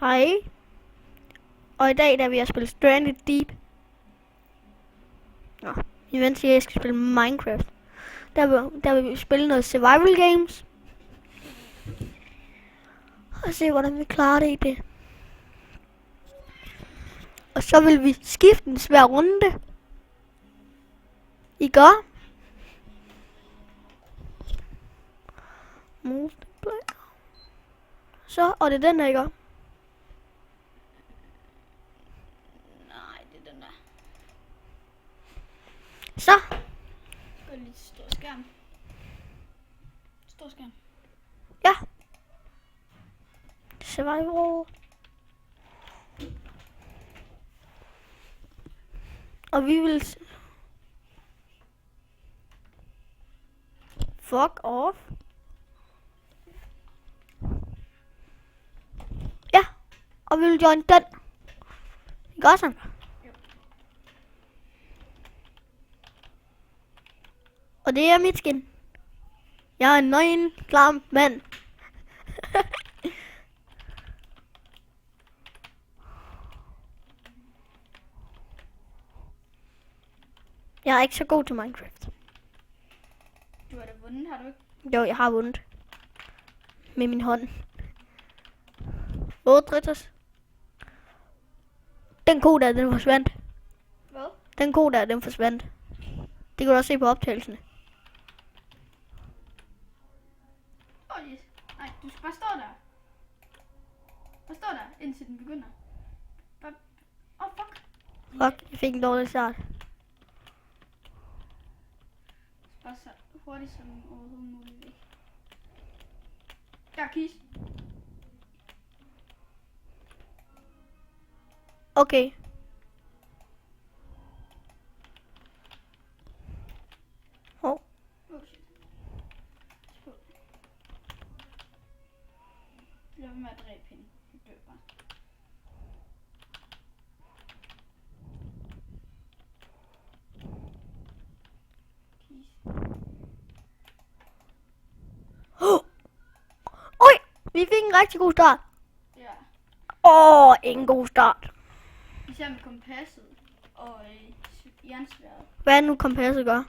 Hej. Og i dag der vil jeg spille Stranded Deep. Nå, imens jeg skal spille Minecraft. Der vil vi spille noget survival games. Og se hvordan vi klarer det i det. Og så vil vi skifte en svær runde. I gør. Multiplayer. Så, og det er den her, I gør. Nej, det er den der. Så. Skal lige stor skærm. Stor skærm. Ja. Survival. Og vi vil... Fuck off. Ja. Og vi vil join den. Det gør sådan. Jo. Og det er mit skin. Jeg er en nøgen, klam mand. Jeg er ikke så god til Minecraft. Du har da vundet, har du ikke? Jo, jeg har vundet. Med min hånd. 68. Den ko der, den forsvandt. Hvad? Den ko der, den forsvandt. Det kan du også se på optagelserne. Yes. Nej, du skal bare stå der. Bare stå der, indtil den begynder. Bare... fuck. Fuck, jeg fik en dårlig start. Bare så hurtigt som overhovedet muligt væk. Der, Kis. Okay. Hov. Oh shit. Skål. Lad mig med at dræbe hende. Hun dør bare. Kis. Oj, vi fik en rigtig god start. Ja. En god start. Især med kompasset og jernsværet. Hvad er det nu kompasset gør?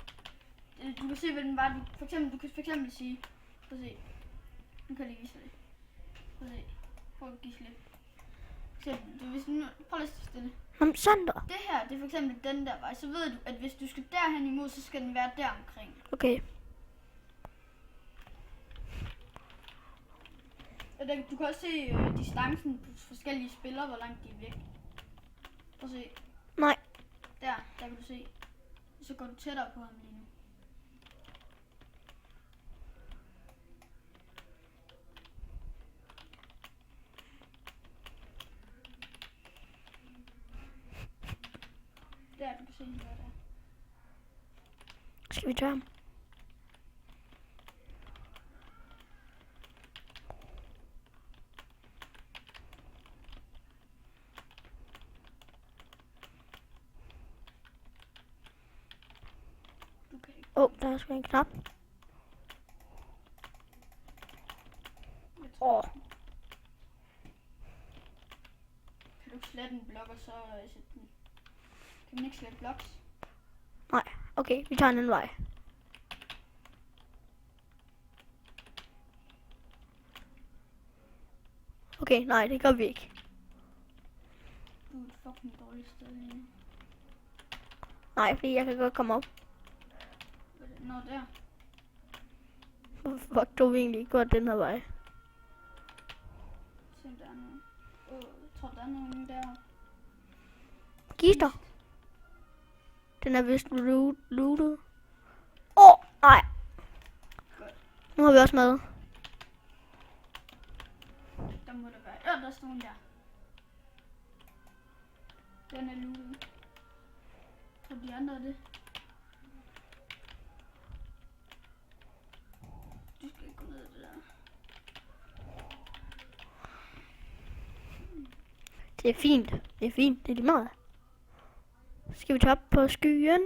Du kan se, hvad den var. Du kan for eksempel sige... Prøv at se. Nu kan jeg lige vise dig det. Prøv at se. Prøv at give slip. Prøv at stå stille. Jamen, Sander. Det her, det er for eksempel den der vej. Så ved du, at hvis du skal derhen imod, så skal den være der omkring. Okay. Og du kan også se distancen på forskellige spillere, hvor langt de er væk. Prøv at se. Nej. Der kan du se. Så går du tættere på ham lige nu. Der, du kan se hende der. Skal vi tage ham? Du kan ikke. Der er sgu en knap. Kan du ikke slette en blok og så sætte den? Kan man ikke slette bloks? Nej, okay, vi tager en anden vej. Okay, nej, det gør vi ikke. Du er et fucking dårligt sted lige nu. Nej, fordi jeg kan godt komme op. Nå, der. Hvorfor tog vi egentlig godt den her vej? Se, der er nogen. Jeg tror, der er nogen der. Gister. Den er vist lootet. Nej. Godt. Nu har vi også mad. Der må der være. Der står en der. Den er lootet. Tror de andre er det? Du skal ikke gå ned ad det der. Det er fint. Det er fint. Det er lige meget. Skal vi tage op på skyen?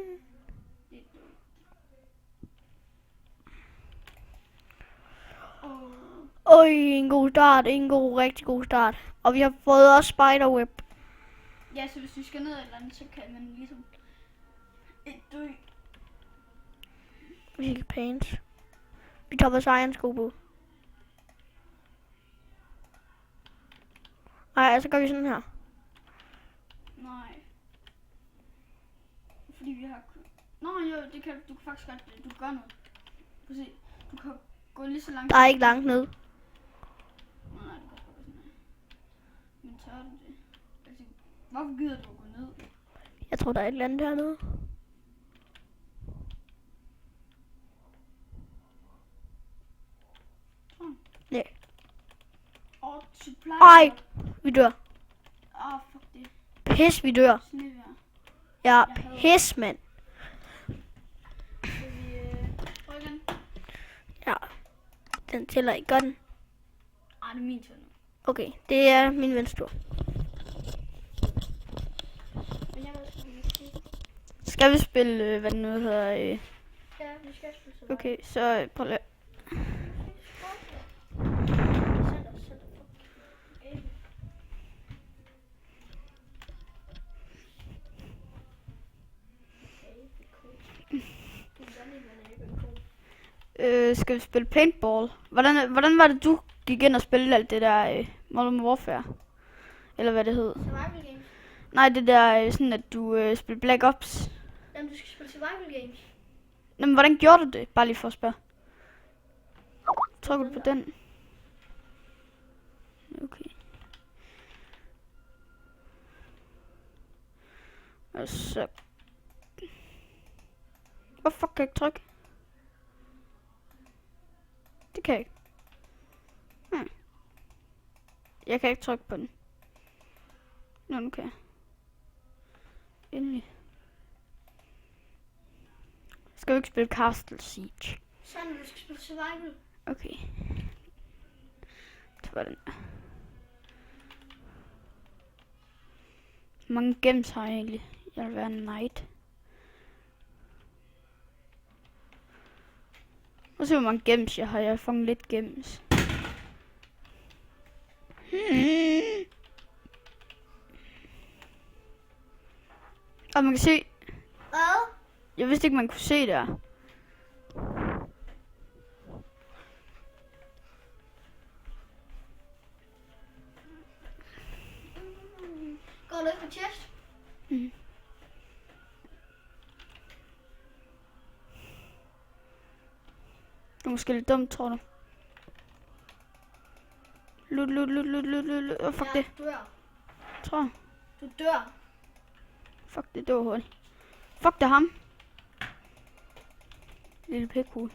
Øj, en god start. Rigtig god start. Og vi har fået også spiderweb. Ja, så hvis du skal ned eller andet, så kan man ligesom... dø. Vi kan paint. Vi tager vores egen sko på. Nej, så gør vi sådan her. Nej. Fordi vi har... Nå jo, det kan du kan faktisk godt... Du kan gøre noget. Prøv at se. Du kan gå lige så langt... Der er ikke langt ned. Nej, du kan godt gøre sådan her. Men tør du det? Altså, hvorfor gider du at gå ned? Jeg tror, der er et eller andet hernede. Ja. Og supply... Ej, vi dør. Fuck det. Pis, vi dør. Snevejr. Ja, pis, mand. Skal vi prøve igen? Ja. Den tæller ikke godt. Det er min tur nu. Okay, det er min vens tur. Men jeg ved, Skal vi spille, hvad det nu hedder? ja, vi skal spille så. Okay, så prøv lige. Skal vi spille paintball? Hvordan var det, du gik ind og spillede alt det der Modern Warfare? Eller hvad det hed? Survival games. Nej, det der sådan, at du spillede Black Ops. Jamen, du skal spille survival games. Jamen, hvordan gjorde du det? Bare lige for at spørge. Trykker du på den? Okay. Og så... Hvorfor kan jeg ikke trykke? Det kan jeg ikke. Jeg kan ikke trykke på den. Nå, nu kan jeg. Endelig. Skal vi ikke spille Castle Siege? Sådan, du skal spille survival. Okay. Det var den. Hvor mange gems har jeg egentlig? Jeg vil være en knight. Og se hvor mange gems jeg har. Jeg har fanget lidt gems. Og man kan se... Hvad? Jeg vidste ikke man kunne se der. Går du ikke på chest? Det er måske lidt dumt, tror du. Lut. Fuck det. Du dør. Tror jeg. Du dør. Fuck det var hul. Fuck det er ham. Lille pikhoved. Hva'?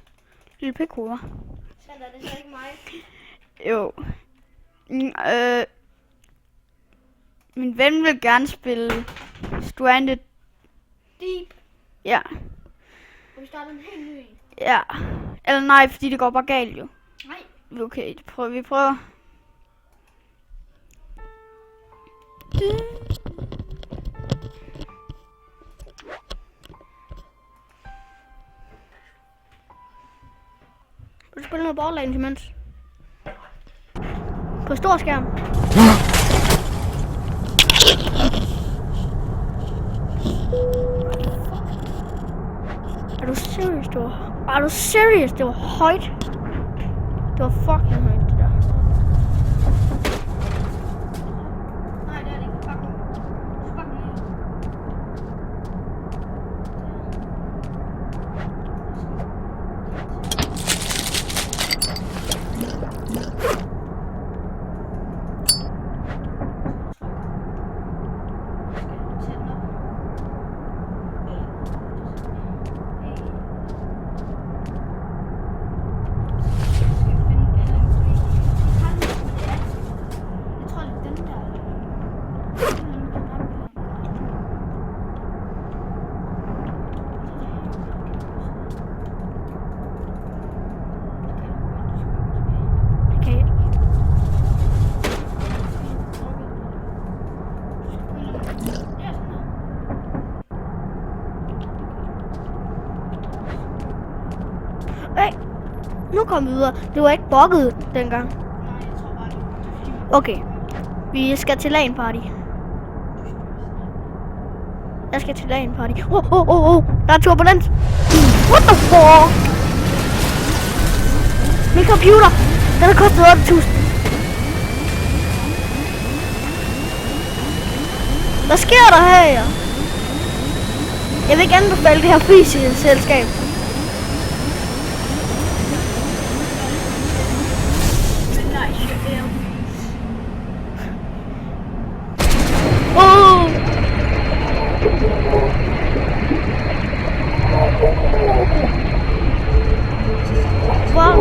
Sander, det er så ikke mig. Jo. Min ven vil gerne spille Stranded. Deep. Ja. Og vi starter en helt ny en. Ja. Eller nej, fordi det går bare galt jo. Nej. Okay, vi prøver. Vil du spille noget Borderlands imens? På stor skærm. Er du seriøs? Det var højt. Det var fucking højt, det der. Nej, det er det ikke. Fuck. Fuck mig. Nu kom vi videre. Det var ikke bugget dengang. Okay. Vi skal til LAN party. Jeg skal til LAN party. Der er turbulens. What the fuck? Min computer. Den har kostet 8.000. Hvad sker der her? Jeg vil ikke anbefale det her fri-selskab. Wow.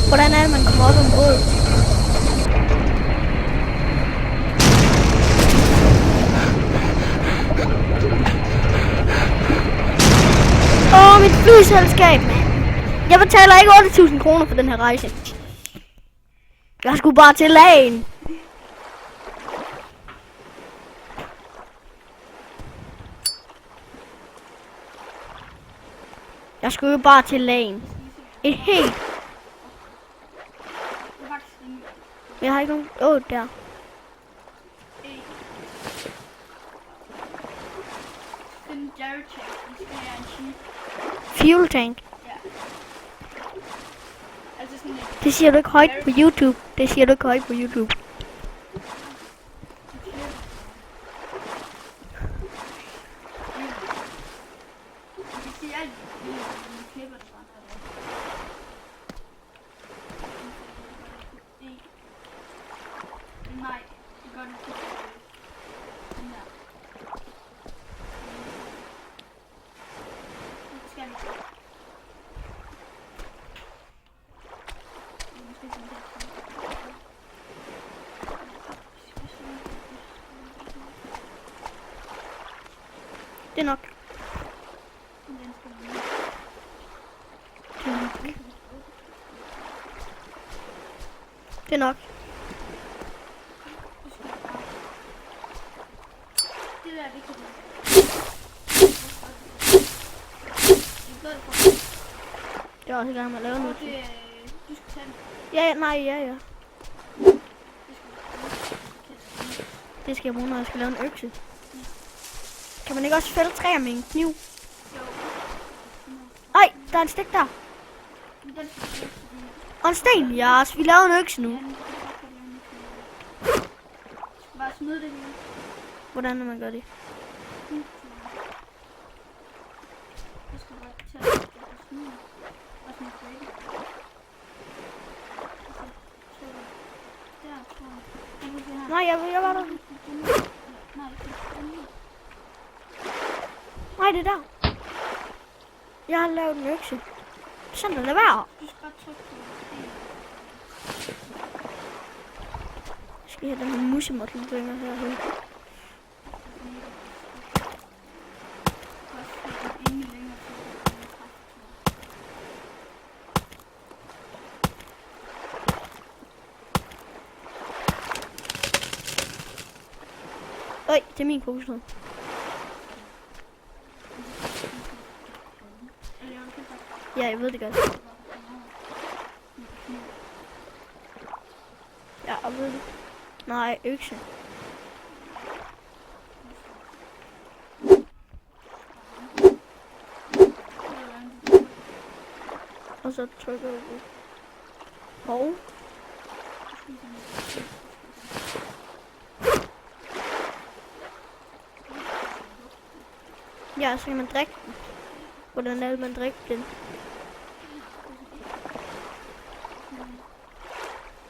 Hvordan er det, man kommer op om båd? Mit flyselskab. Jeg betaler ikke 8.000 kroner for den her rejse. Jeg skulle bare til LAN. Jeg skulle jo bare til LAN. Et helt. Jeg har ikke nogen. Der. Fuel tank. Det siger du ikke højt på YouTube. Det siger du ikke højt på YouTube. Det er nok. Det er nok. Jeg er også i gang med at lave noget. Ja. Det skal jeg bruge, når jeg skal lave en økse. Kan man ikke også fælde træer med en kniv? Ej, der er en stik der. Og en sten, ja, så vi laver en økse nu. Hvordan man gør det? Nej, jeg var der. Nej, det er der. Jeg har lavet en økse. Sådan er det værd. Jeg skal have den her musemottelbringer herhen. Øj, det er min kokosnød. Ja, jeg ved det godt. Ja, jeg ved det. Nej, økse. Og så trykker jeg på. Hov. Ja, så kan man drikke den. Hvordan er det, man drikker den?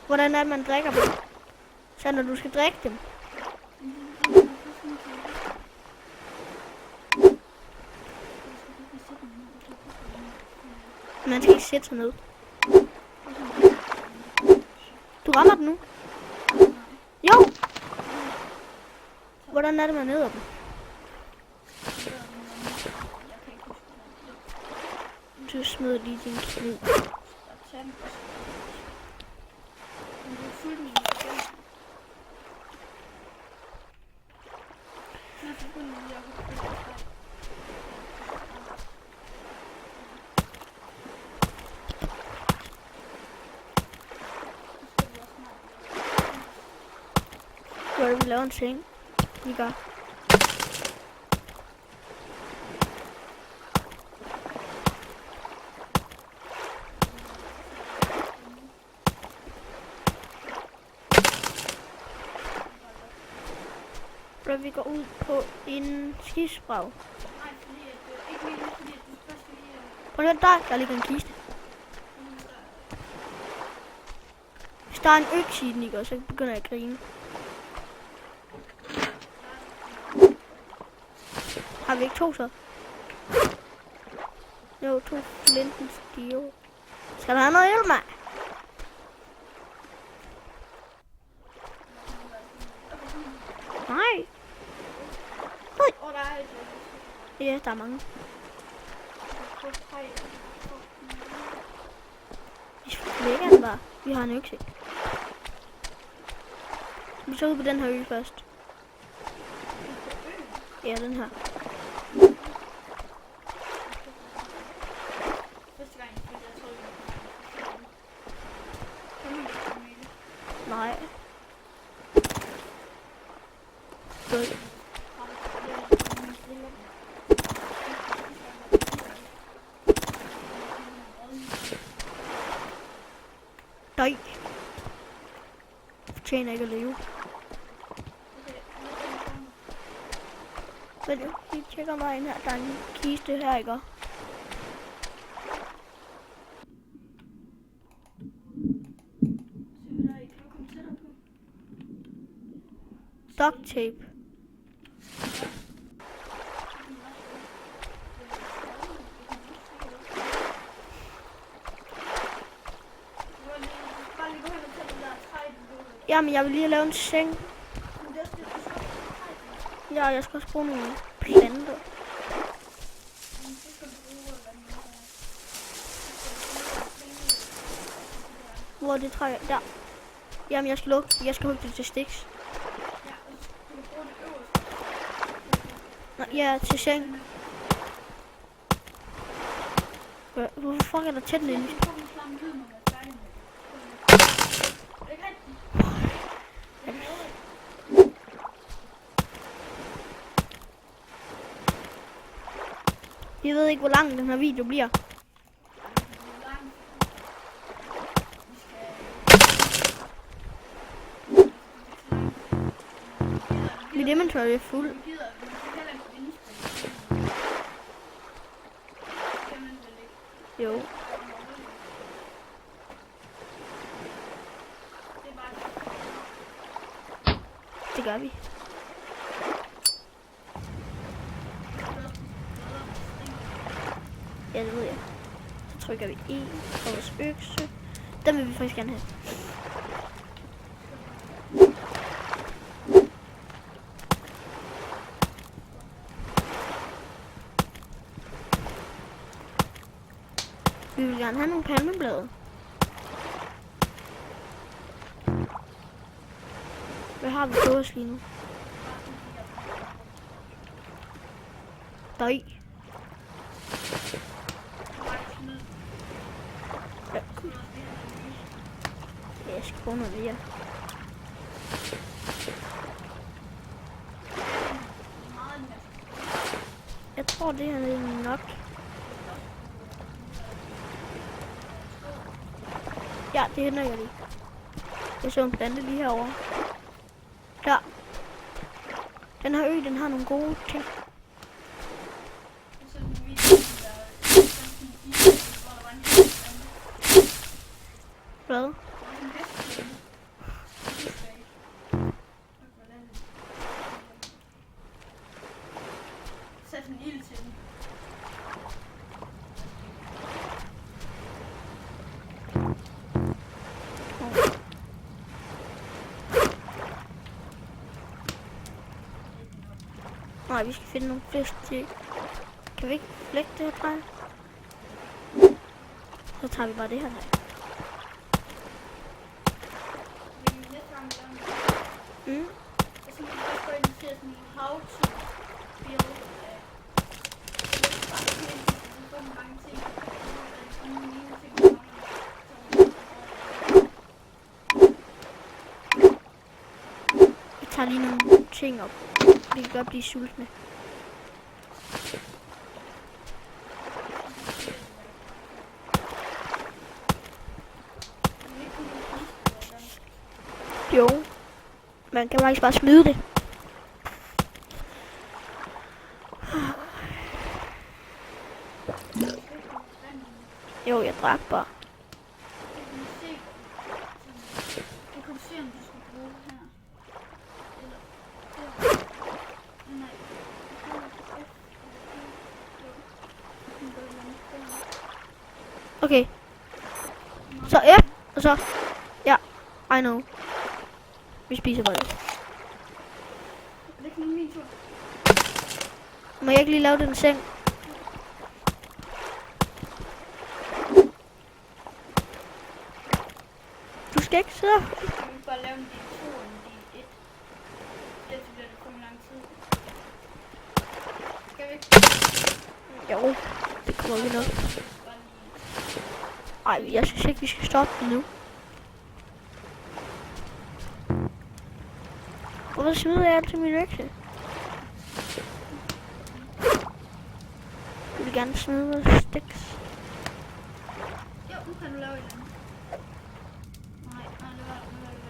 Hvordan er det, man drikker dem? Så når du skal drikke dem. Man skal ikke sætte sig ned. Du rammer den nu. Jo! Hvordan er det, man æder dem? Du smider lige din kniv. Og tage den også. Men du er fuldt med igen. Nå, så begynder vi lige at hugge det her. Hvor vi laver en seng. Vi gør. Hvor vi går ud på en skibsbrag. Nej, fordi at, ikke lige, fordi at du først lige... Prøv at høre, der ligger en kiste. Hvis der er en økse i den, ikke, så begynder jeg at grine. Har vi ikke 2 så? Jo, 2 flintens dio. Skal der have noget hjælp, mand? Nej. Og der er et... Ja, der er mange. Vi lægger den bare. Vi har en økse. Vi så ud på den her ø først. Ja, den her. Nej. Godt. Nej. Fortjener ikke at leve. Men vi tjekker mig ind her. Der er en kiste her, ikke? Duct tape. Jamen, jeg vil lige lave en seng. Ja, jeg skal også bruge nogle planter. Hvor er det træ? Der. Jamen, jeg skal hugge det til sticks. Nå, ja, til seng. Hvorfor fuck er der tæt inde? Jeg ved ikke, hvor lang den her video bliver. Mit inventory er fuld. Jo. Det gør vi. Ja, det ved jeg. Så trykker vi E på vores økse. Den vil vi faktisk gerne have. Vi vil gerne have nogle palmeblade. Hvad har vi på os lige nu? Nej. Ja, jeg skal bruge noget mere. Jeg tror, det her er nok. Ja, det hænder jeg lige. Jeg så en plante lige herovre. Der. Den her ø, den har nogle gode ting. Hvad? Sæt en ild til den. Nej, vi skal finde nogle fisk til. Kan vi ikke flække det her træ? Så tager vi bare det her. Næste gang, Mm. så skal vi først gå ind og se sådan how to build så mange ting. Vi tager lige nogle ting op. Vi kan godt blive sultne. Jo. Man kan faktisk bare smide det. Jo, jeg drak bare. Du kan se, om du skal bruge her. Nej. Okay. Så F, og så... Ja, I know. Vi spiser bare det. Det er ikke min tur. Må jeg ikke lige lave den seng? Du skal ikke sidde. Skal vi bare lave en del 2 og en del 1? Ellers bliver det for lang tid. Skal vi ikke? Jo, det kommer vi nok. Bare lige... Ej, jeg synes ikke, vi skal stoppe det nu. Hvorfor smider jeg altid min økse? Jeg vil gerne smide noget sticks. Jo, nu kan du lave et eller andet. Nej, det var det.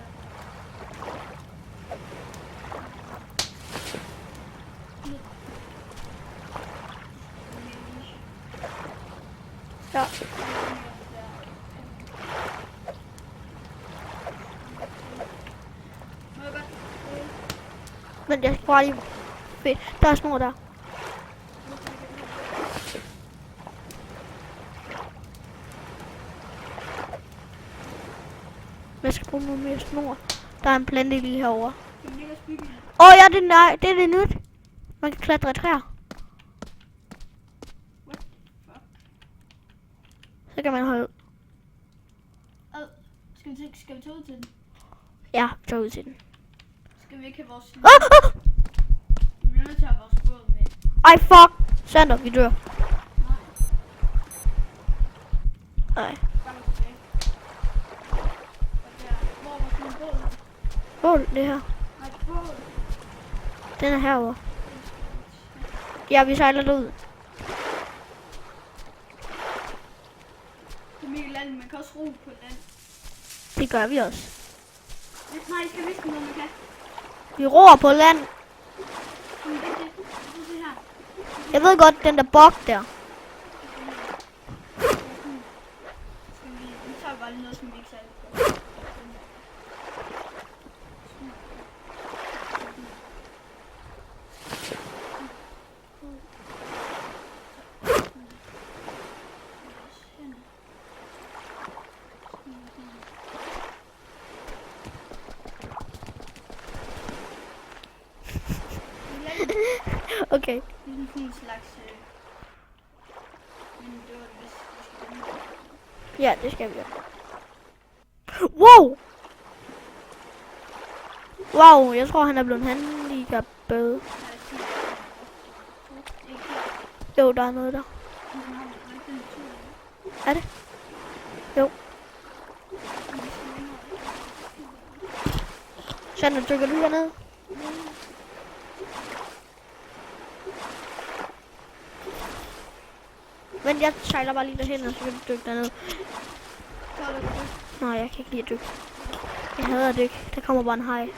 Ja. Må jeg godt? Men jeg skal bare lige... Fedt. Der er snor der. Jeg skal bruge noget mere snor. Der er en plante lige herovre. Kan vi lige også bygge en? Ja, det er det nyt. Man kan klatre i træer. What the fuck? Så kan man holde... Skal vi tage ud til den? Ja, tage ud til den. Skal vi ikke have vores... Ah, ah! Vi bliver nødt til at have vores båd med. Ej, fuck. Sander, vi dør. Nej, Nej. bare tilbage. Og der, hvor var sådan en båd? Bål, det her. Nej, båd. Den er herovre. Ja, vi sejler derud. Det er mega land, man kan også ro på land. Det gør vi også. Nej, skal vi noget, man kan? Vi roer på land. Men det er det. Det her. Jeg ved godt, den der bog der. Skal vi... Nu tager vi bare lige noget, som vi ikke særlig gør. Okay. Det er sådan en slags... Men det var det, hvis vi skal gøre. Ja, det skal vi gøre. Wow! Wow, jeg tror, han er blevet handicappet. Jo, der er noget der. Er det? Jo. Sander, dykker du herned? Men jeg sejler bare lige derhen, og så kan du dykke derned. Nej, jeg kan ikke lide at dykke. Jeg hader at dykke. Der kommer bare en haj.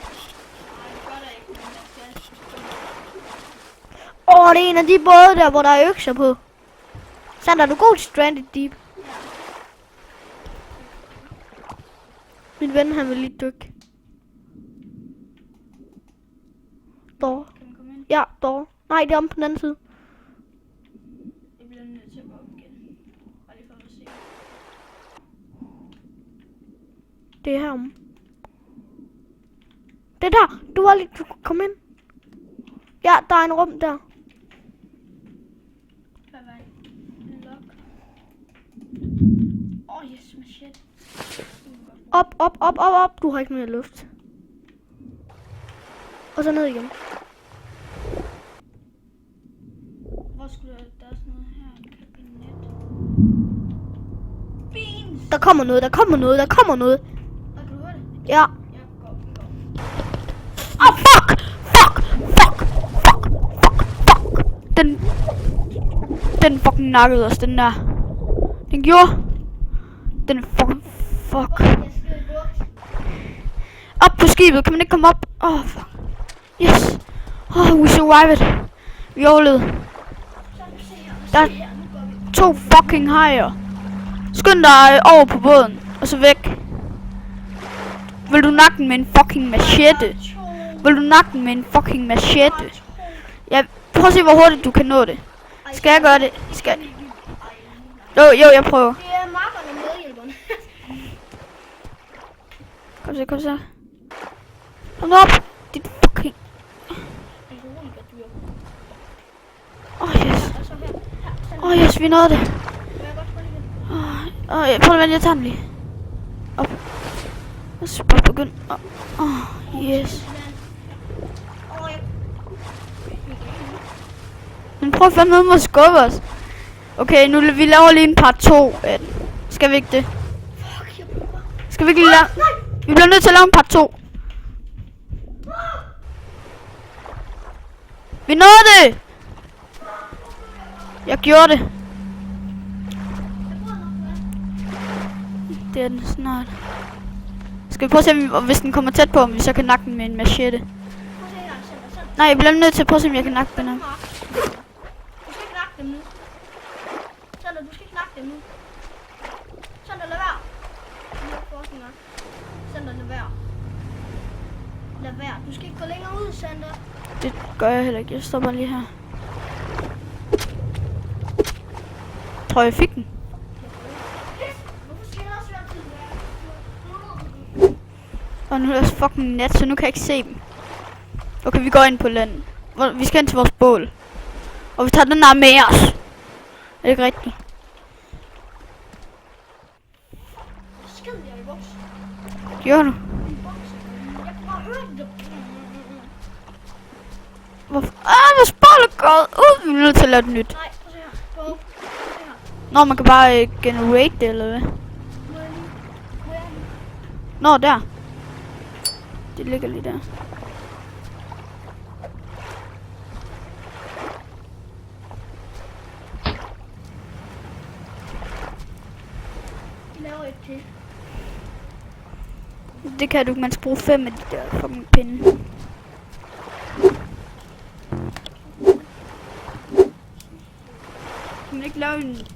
Det er en af de både der, hvor der er økser på. Sander, er du god til Stranded Deep? Min ven, han vil lige dykke. Dår. Ja, dår. Nej, det er om på den anden side. Jeg bliver nødt til at gå op igen. Bare lige for at se. Det er herom. Det er der. Du var lige... Du kom ind. Ja, der er en rum der. Hvad var det? En lok. Yes, machete. Op, op, op, op, op. Du har ikke mere luft. Og så ned igen. Hvor skulle der er sådan noget her? En kabinet. Beans! Der kommer noget, der kommer noget, der kommer noget. Og kan du høre det? Ja. Ja, gå. Oh, fuck! Fuck! Fuck! Fuck! Fuck! Fuck! Den fucking nakkede os, den der. Den gjorde. Den fucking... Fuck. Jeg skal i buks. Op på skibet, kan man ikke komme op? Oh, fuck. Yes. Oh, we survived. Vi overlevede. Så se her. Der Se her. Nu går vi. 2 fucking hajer. Skynd dig over på båden, og så væk. Vil du nakke den med en fucking machete? Vil du nakke den med en fucking machete? Ja, prøv at se, hvor hurtigt du kan nå det. Skal jeg gøre det? Skal jeg? Jo, jeg prøver. Det er makkerne medhjælperne. Kom så. Kom op. Dit fucking... Yes. Yes, vi nåede det. Prøv at vente, jeg tager den lige. Op. Og så bare begynd. Yes. Men prøv fandme med at skubbe os. Okay, nu vi laver lige en part 2 af den. Skal vi ikke det? Skal vi ikke lige lave... Vi bliver nødt til at lave en part 2. Vi nåede det! Jeg gjorde det. Det er den snart. Skal vi prøve at se, hvis den kommer tæt på, om vi så kan nakke den med en machete? Nej, jeg bliver nødt til at prøve at se, om jeg kan nakke den her. Du skal ikke nakke dem nu. Sander, du skal ikke nakke dem nu. Sander, lad være. Sander, lad være. Lad være. Du skal ikke gå længere ud, Sander. Det gør jeg heller ikke. Jeg stopper lige her. Jeg tror, jeg fik den. Hvorfor skal jeg også være til Og nu er det fucking nat, så nu kan jeg ikke se dem. Okay, vi går ind på landet. Vi skal ind til vores bål. Og vi tager den der med os. Er det ikke rigtigt? Skid jeg i boks. Gjorde du? Jeg kan bare høre det. Hvorfor? Vores bål er gået ud. Vi er nødt til at lave det nyt. Nej, prøv at se her. Gå. Se her. Nå, man kan bare generate det, eller hvad? Må jeg lige? Nå, der. Det ligger lige der. Vi laver et til. Det kan du. Man skal bruge 5 af de der fucking pinde. Kan man ikke lave en... Det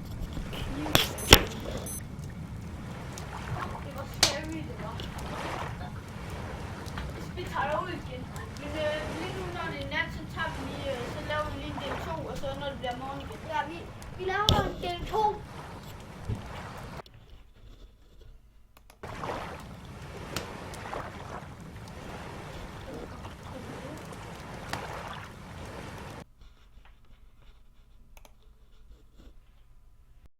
var scary, det var. Vi tager det ud igen. Men lige nu, når det er nat, så tager vi lige, så laver vi lige en del 2, og så når det bliver morgen igen. Ja, vi laver en del 2.